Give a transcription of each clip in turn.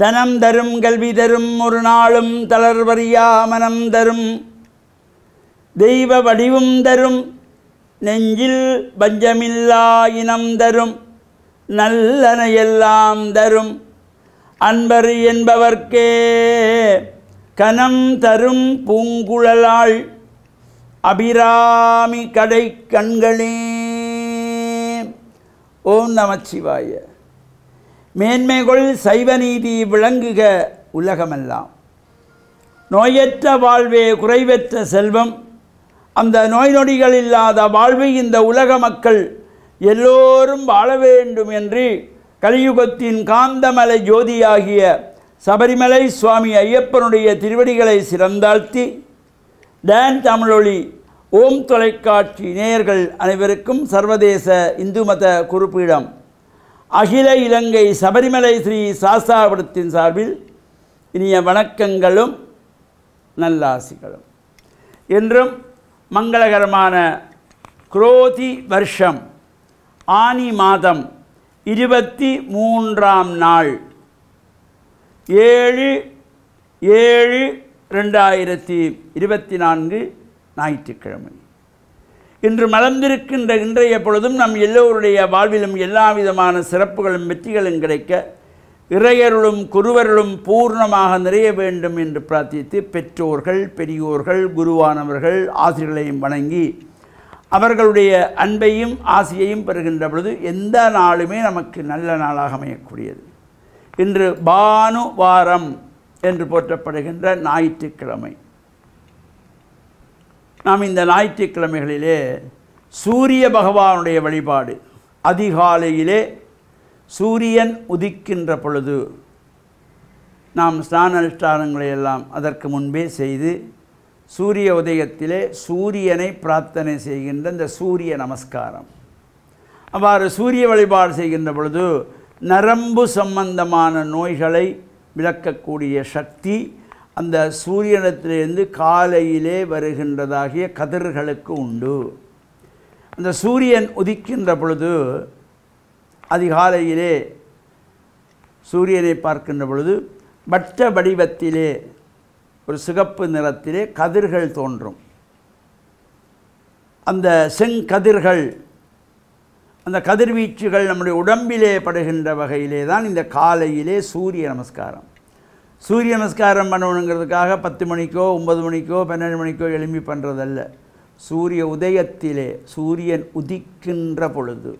தனம் தரும் கல்வி தரும் ஒரு நாளும் தளர்வறியா மனம் தரும் தெய்வ வடிவும் தரும் நெஞ்சில் பஞ்சமில்லா இனம் தரும் நல்லனையெல்லாம் தரும் அன்பர் என்பவர்க்கே கனம் தரும் பூங்குழலாள் அபிராமி கடை கண்களே. ஓம் நமச்சிவாய. மேன்மைகள் சைவநீதி விளங்குக உலகமெல்லாம். நோயற்ற வாழ்வே குறைவற்ற செல்வம். அந்த நோய் நொடிகள் இல்லாத வாழ்வை இந்த உலக மக்கள் எல்லோரும் வாழ வேண்டும் என்று கலியுகத்தின் காந்தமலை ஜோதியாகிய சபரிமலை சுவாமி ஐயப்பனுடைய திருவடிகளை சிறந்தாழ்த்தி டான் தமிழொலி ஓம் தொலைக்காட்சி நேயர்கள் அனைவருக்கும் சர்வதேச இந்து மத குறிப்பீடம் அகில இலங்கை சபரிமலை ஸ்ரீ சாஸ்தாபுரத்தின் சார்பில் இனிய வணக்கங்களும் நல்லாசிகளும். என்றும் மங்களகரமான குரோதி வருஷம் ஆனி மாதம் 23ஆம் நாள் 7/7/2024 ஞாயிற்றுக்கிழமை. இன்று மலர்ந்திருக்கின்ற இன்றைய பொழுதும் நம் எல்லோருடைய வாழ்விலும் எல்லா விதமான சிறப்புகளும் வெற்றிகளும் கிடைக்க இறையருளும் குருவருளும் பூர்ணமாக நிறைய வேண்டும் என்று பிரார்த்தித்து பெற்றோர்கள் பெரியோர்கள் குருவானவர்கள் ஆசிரியர்களையும் வணங்கி அவர்களுடைய அன்பையும் ஆசையையும் பெறுகின்ற பொழுது எந்த நாளுமே நமக்கு நல்ல நாளாக அமையக்கூடியது. இன்று பானுவாரம் என்று போற்றப்படுகின்ற ஞாயிற்றுக்கிழமை. நாம் இந்த ஞாயிற்றுக்கிழமைகளிலே சூரிய பகவானுடைய வழிபாடு, அதிகாலையிலே சூரியன் உதிக்கின்ற பொழுது நாம் ஸ்நான அனுஷ்டானங்களை எல்லாம் அதற்கு முன்பே செய்து சூரிய உதயத்திலே சூரியனை பிரார்த்தனை செய்கின்ற இந்த சூரிய நமஸ்காரம். அவ்வாறு சூரிய வழிபாடு செய்கின்ற பொழுது நரம்பு சம்பந்தமான நோய்களை விளக்கக்கூடிய சக்தி அந்த சூரியனிடத்திலிருந்து காலையிலே வருகின்றதாகிய கதிர்களுக்கு உண்டு. அந்த சூரியன் உதிக்கின்ற பொழுது அதிகாலையிலே சூரியனை பார்க்கின்ற பொழுது வட்ட வடிவத்திலே ஒரு சிகப்பு நிறத்திலே கதிர்கள் தோன்றும். அந்த செங்கதிர்கள், அந்த கதிர்வீச்சுகள் நம்முடைய உடம்பிலே படுகின்ற வகையிலே தான் இந்த காலையிலே சூரிய நமஸ்காரம். சூரிய நமஸ்காரம் பண்ணணுங்கிறதுக்காக 10 மணிக்கோ 9 மணிக்கோ 12 மணிக்கோ எழும்பி பண்ணுறதல்ல. சூரிய உதயத்திலே சூரியன் உதிக்கின்ற பொழுது.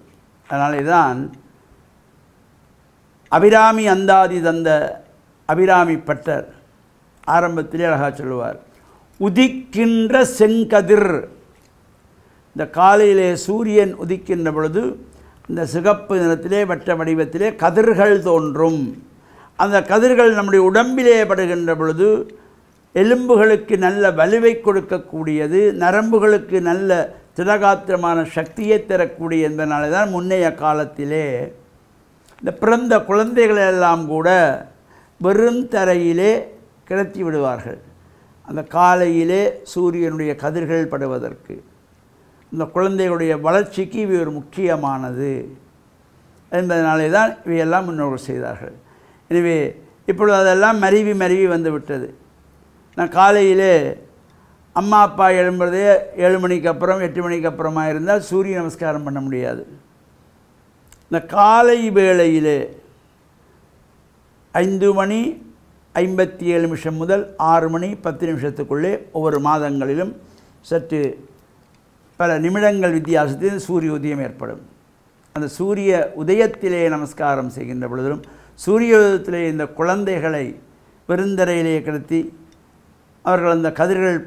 அதனாலே தான் அபிராமி அந்தாதி தந்த அபிராமி பட்டர் ஆரம்பத்திலே அழகாக சொல்லுவார், உதிக்கின்ற செங்கதிர். இந்த காலையிலே சூரியன் உதிக்கின்ற பொழுது இந்த சிகப்பு நிறத்திலே வட்ட வடிவத்திலே கதிர்கள் தோன்றும். அந்த கதிர்கள் நம்முடைய உடம்பிலே படுகின்ற பொழுது எலும்புகளுக்கு நல்ல வலுவை கொடுக்கக்கூடியது, நரம்புகளுக்கு நல்ல திடகாத்திரமான சக்தியை தரக்கூடிய. என்பதனால தான் முன்னைய காலத்திலே இந்த பிறந்த குழந்தைகளெல்லாம் கூட வெறும் தரையிலே கிடத்தி விடுவார்கள். அந்த காலையிலே சூரியனுடைய கதிர்கள் படுவதற்கு இந்த குழந்தைகளுடைய வளர்ச்சிக்கு இவை ஒரு முக்கியமானது என்பதனாலே தான் இவையெல்லாம் முன்னோர்கள் செய்தார்கள். எனவே இப்பொழுது அதெல்லாம் மருவி வந்து விட்டது. நான் காலையிலே அம்மா அப்பா எழும்புறதே 7 மணிக்கு அப்புறம் 8 மணிக்கு அப்புறமா இருந்தால் சூரிய நமஸ்காரம் பண்ண முடியாது. இந்த காலை வேளையிலே 5:57 முதல் 6 மணி 10 நிமிஷத்துக்குள்ளே ஒவ்வொரு மாதங்களிலும் சற்று பல நிமிடங்கள் வித்தியாசத்தில் சூரிய உதயம் ஏற்படும். அந்த சூரிய உதயத்திலே நமஸ்காரம் செய்கின்ற பொழுதிலும் சூரிய உதயத்திலே இந்த குழந்தைகளை பெருந்தரையிலே கிடத்தி அவர்கள் அந்த கதிர்கள்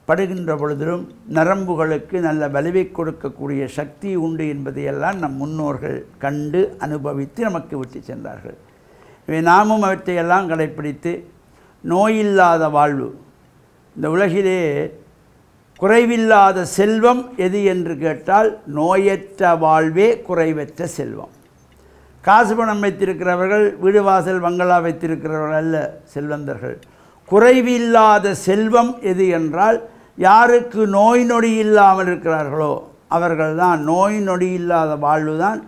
படுகின்ற பொழுதிலும் நரம்புகளுக்கு நல்ல வலுவை கொடுக்கக்கூடிய சக்தி உண்டு என்பதையெல்லாம் நம் முன்னோர்கள் கண்டு அனுபவித்து நமக்கு விட்டு சென்றார்கள். இவை நாமும் அவற்றையெல்லாம் கடைப்பிடித்து நோயில்லாத வாழ்வு. இந்த உலகிலே குறைவில்லாத செல்வம் எது என்று கேட்டால் நோயற்ற வாழ்வே குறைவற்ற செல்வம். காசு பணம் வைத்திருக்கிறவர்கள், வீடு வாசல் பங்களா வைத்திருக்கிறவர்கள் அல்ல செல்வந்தர்கள். குறைவில்லாத செல்வம் எது என்றால் யாருக்கு நோய் நொடி இல்லாமல் இருக்கிறார்களோ அவர்கள்தான். நோய் நொடி இல்லாத வாழ்வு தான்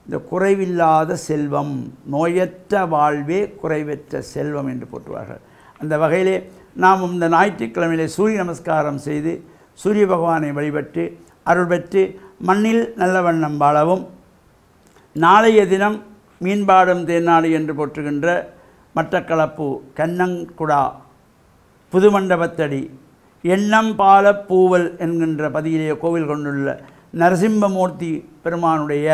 இந்த குறைவில்லாத செல்வம், நோயற்ற வாழ்வே குறைவற்ற செல்வம் என்று போற்றுவார்கள். அந்த வகையிலே நாம் இந்த ஞாயிற்றுக்கிழமையிலே சூரிய நமஸ்காரம் செய்து சூரிய பகவானை வழிபட்டு அருள் பெற்று மண்ணில் நல்ல வண்ணம் வாழவும், நாளைய தினம் மீன்பாடும் தேனாடு என்று போற்றுகின்ற மட்டக்களப்பு கண்ணங்குடா புதுமண்டபத்தடி எண்ணம் பால பூவல் என்கின்ற பதியிலே கோவில் கொண்டுள்ள நரசிம்மமூர்த்தி பெருமானுடைய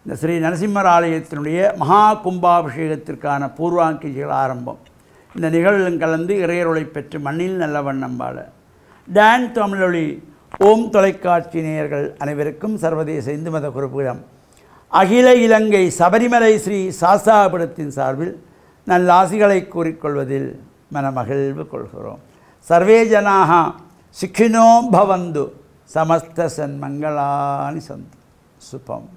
இந்த ஸ்ரீ நரசிம்மர் ஆலயத்தினுடைய மகா கும்பாபிஷேகத்திற்கான பூர்வாங்கிகள் ஆரம்பம். இந்த நிகழ்வுகளும் கலந்து இறையருளை பெற்று மண்ணில் நல்ல வண்ணம் வாழ டான் தமிழொலி ஓம் தொலைக்காட்சி நேயர்கள் அனைவருக்கும் சர்வதேச இந்து மத குறிப்பிடம் அகில இலங்கை சபரிமலை ஸ்ரீ சாஸ்தாபுரத்தின் சார்பில் நல்லாசிகளை கூறிக்கொள்வதில் மனமகிழ்வு கொள்கிறோம். சர்வே ஜனாக சுகினோ பவந்து சமஸ்த சன்மங்களானி சந்து சுபம்.